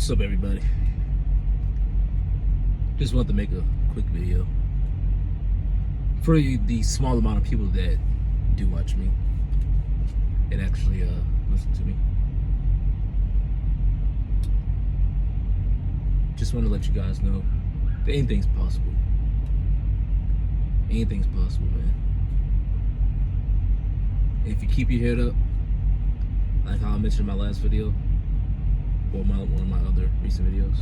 What's up, everybody? Just wanted to make a quick video for the small amount of people that do watch me and actually listen to me. Just want to let you guys know that anything's possible. Anything's possible, man. And if you keep your head up, like how I mentioned in my last video, or one of my other recent videos,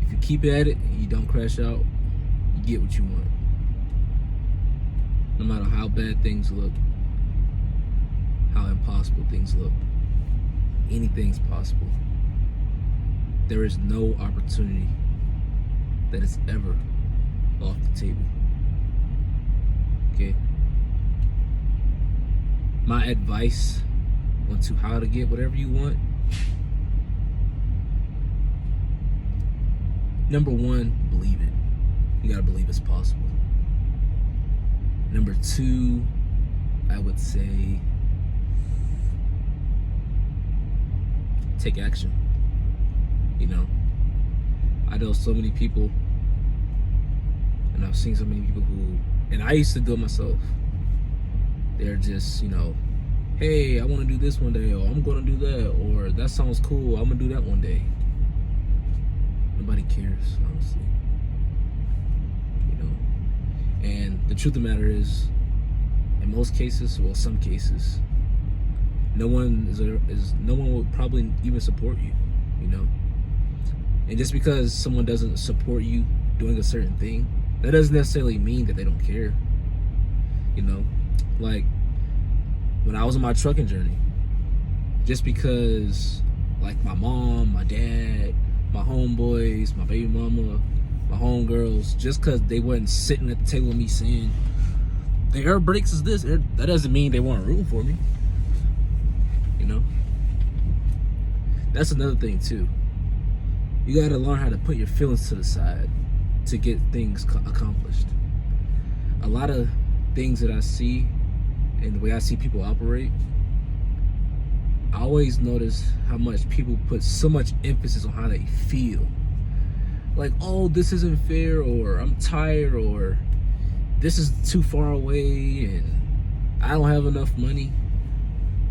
if you keep at it and you don't crash out, you get what you want. No matter how bad things look, how impossible things look, anything's possible. There is no opportunity that is ever off the table. Okay? My advice on to how to get whatever you want: number one, believe it. You gotta believe it's possible. Number two, I would say take action. You know, I know so many people, and I've seen so many people who, and I used to do it myself. They're just, you know, hey, I want to do this one day, or I'm going to do that, or that sounds cool, I'm going to do that one day. Nobody cares, honestly. You know, and the truth of the matter is, in most cases, well, some cases, no one will probably even support you. You know, and just because someone doesn't support you doing a certain thing, that doesn't necessarily mean that they don't care. You know, like when I was on my trucking journey, just because like my mom, my dad, my homeboys, my baby mama, my homegirls, just because they wasn't sitting at the table with me saying the air brakes is this, that doesn't mean they weren't rooting for me. You know, that's another thing too. You gotta learn how to put your feelings to the side to get things accomplished. A lot of things that I see and the way I see people operate, I always notice how much people put so much emphasis on how they feel. Like, oh, this isn't fair, or I'm tired, or this is too far away, and I don't have enough money.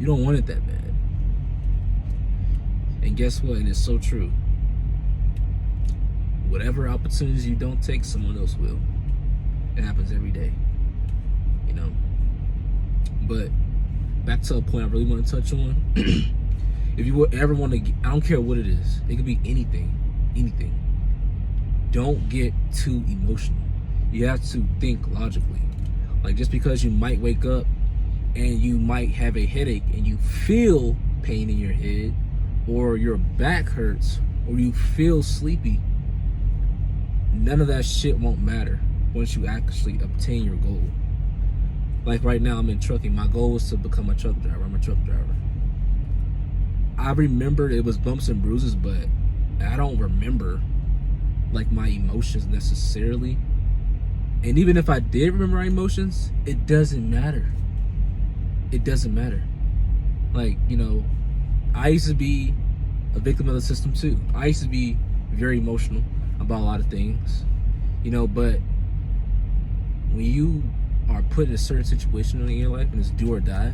You don't want it that bad. And guess what? And it's so true. Whatever opportunities you don't take, someone else will. It happens every day. You know? But back to a point I really want to touch on. If you ever want to, I don't care what it is. It could be anything. Anything. Don't get too emotional. You have to think logically. Like, just because you might wake up and you might have a headache and you feel pain in your head, or your back hurts, or you feel sleepy, none of that shit won't matter once you actually obtain your goal. Like right now, I'm in trucking. My goal was to become a truck driver. I'm a truck driver. I remember it was bumps and bruises, but I don't remember like my emotions necessarily. And even if I did remember my emotions, it doesn't matter. It doesn't matter. Like, you know, I used to be a victim of the system too. I used to be very emotional about a lot of things, you know, but when you are put in a certain situation in your life and it's do or die,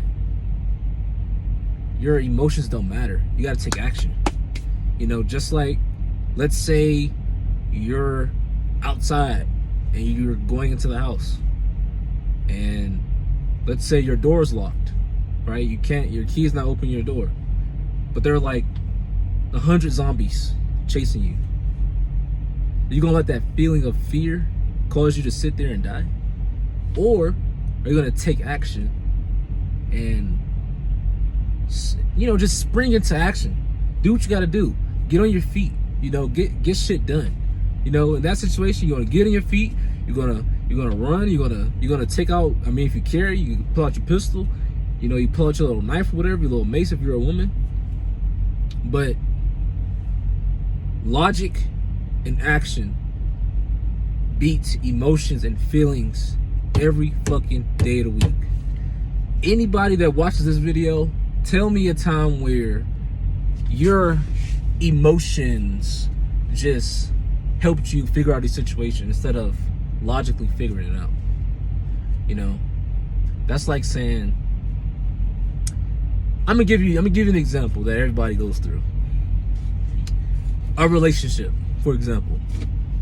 your emotions don't matter. You gotta take action. You know, just like, let's say you're outside and you're going into the house, and let's say your door's locked, right? Your key's not opening your door, but there are like 100 zombies chasing you. Are you gonna let that feeling of fear cause you to sit there and die? Or are you gonna take action and, you know, just spring into action? Do what you gotta do. Get on your feet. You know, get shit done. You know, in that situation, you're gonna get on your feet. You're gonna run. You're gonna take out. I mean, if you carry, you can pull out your pistol. You know, you pull out your little knife or whatever, your little mace if you're a woman. But logic and action beats emotions and feelings every fucking day of the week. Anybody that watches this video, tell me a time where you're emotions just helped you figure out the situation instead of logically figuring it out. You know, that's like saying, I'm gonna give you an example that everybody goes through. A relationship, for example.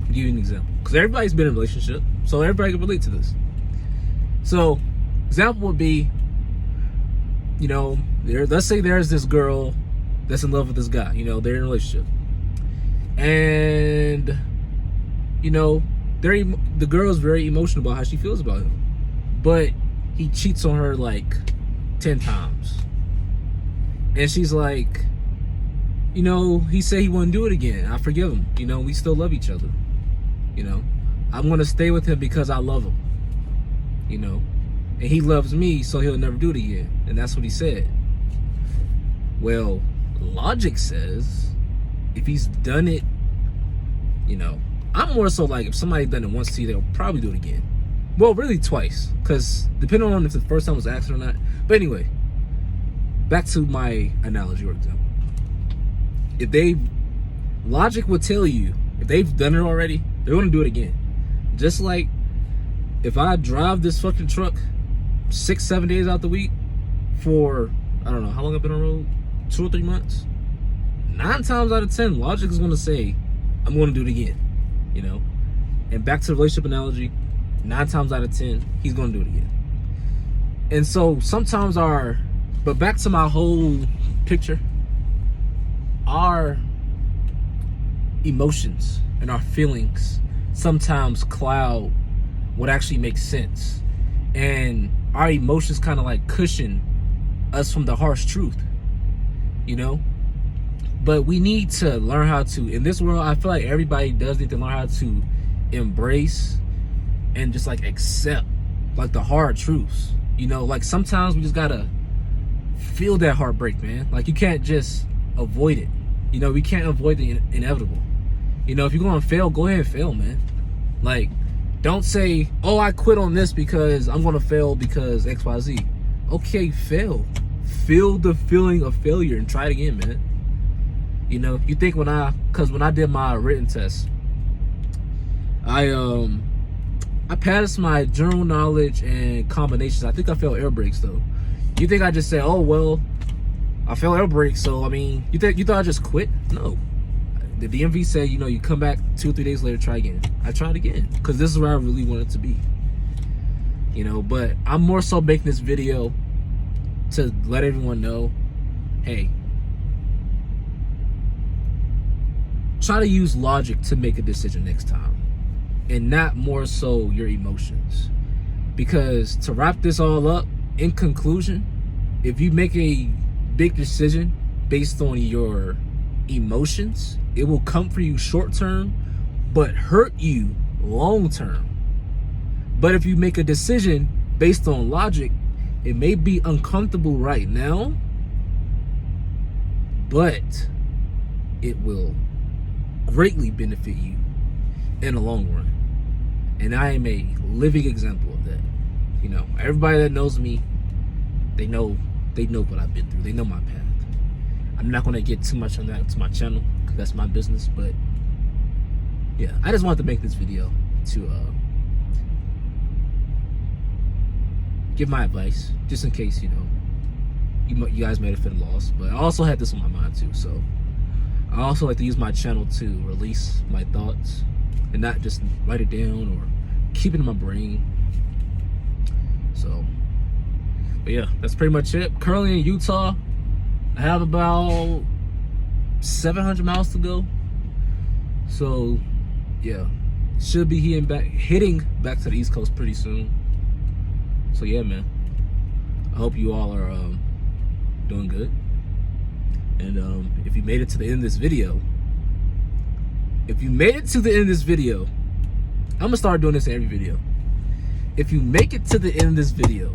I'll give you an example, because everybody's been in a relationship, so everybody can relate to this. So, example would be, you know, let's say there's this girl that's in love with this guy. You know, they're in a relationship, and you know, the girl is very emotional about how she feels about him, but he cheats on her like 10 times, and she's like, you know, he said he wouldn't do it again. I forgive him. You know, we still love each other. You know, I'm gonna stay with him because I love him. You know, and he loves me, so he'll never do it again. And that's what he said. Well, logic says if he's done it, you know, I'm more so like if somebody done it once to you, they'll probably do it again. Well, really twice, because depending on if the first time was accident or not. But anyway, back to my analogy or example. If logic would tell you, if they've done it already, they're gonna do it again. Just like if I drive this fucking truck 6-7 days out the week for, I don't know how long I've been on the road, 2 or 3 months, 9 times out of 10, logic is gonna say, I'm gonna do it again, you know? And back to the relationship analogy, 9 times out of 10, he's gonna do it again. And so sometimes but back to my whole picture, our emotions and our feelings sometimes cloud what actually makes sense, and our emotions kind of like cushion us from the harsh truth, you know. But we need to learn how to, in this world, I feel like everybody does need to learn how to embrace and just like accept like the hard truths, you know. Like sometimes we just gotta feel that heartbreak, man. Like you can't just avoid it, you know. We can't avoid the inevitable. You know, if you're gonna fail, go ahead and fail, man. Like, don't say, oh, I quit on this because I'm gonna fail because XYZ. Okay, fail. Feel the feeling of failure and try it again, man. You know, you think when I did my written test, I passed my general knowledge and combinations. I think I failed air brakes though. You think I just said, oh well, I failed air brakes, so I mean, you thought I just quit? No. The DMV said, you know, you come back 2 or 3 days later, try again. I tried again because this is where I really wanted to be. You know, but I'm more so making this video to let everyone know, hey, try to use logic to make a decision next time, and not more so your emotions. Because to wrap this all up, in conclusion, if you make a big decision based on your emotions, it will comfort you short term but hurt you long term. But if you make a decision based on logic, it may be uncomfortable right now, but it will greatly benefit you in the long run. And I am a living example of that. You know, everybody that knows me, they know what I've been through. They know my path. I'm not gonna get too much on that to my channel because that's my business, but yeah, I just wanted to make this video to give my advice, just in case, you know, you guys might have felt lost. But I also had this on my mind too, so I also like to use my channel to release my thoughts and not just write it down or keep it in my brain. So, but yeah, that's pretty much it. Currently in Utah, I have about 700 miles to go. So, yeah, should be hitting back to the East Coast pretty soon. So yeah, man, I hope you all are doing good. And if you made it to the end of this video, I'm gonna start doing this in every video. If you make it to the end of this video,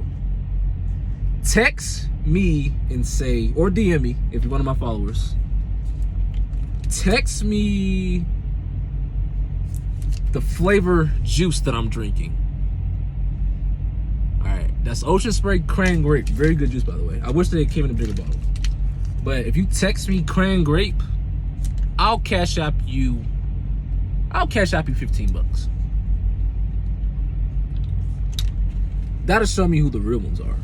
text me and say, or DM me if you're one of my followers, text me the flavor juice that I'm drinking. Alright, that's Ocean Spray Cran Grape. Very good juice, by the way. I wish they came in a bigger bottle. But if you text me Cran Grape, I'll cash app you $15. That'll show me who the real ones are.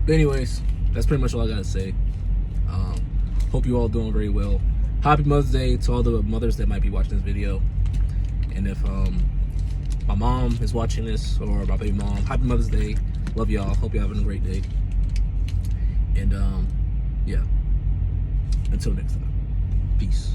But anyways, that's pretty much all I gotta say. Hope you all doing very well. Happy Mother's Day to all the mothers that might be watching this video. And if my mom is watching this, or my baby mom, happy Mother's Day. Love y'all. Hope you're having a great day. And yeah, until next time, peace.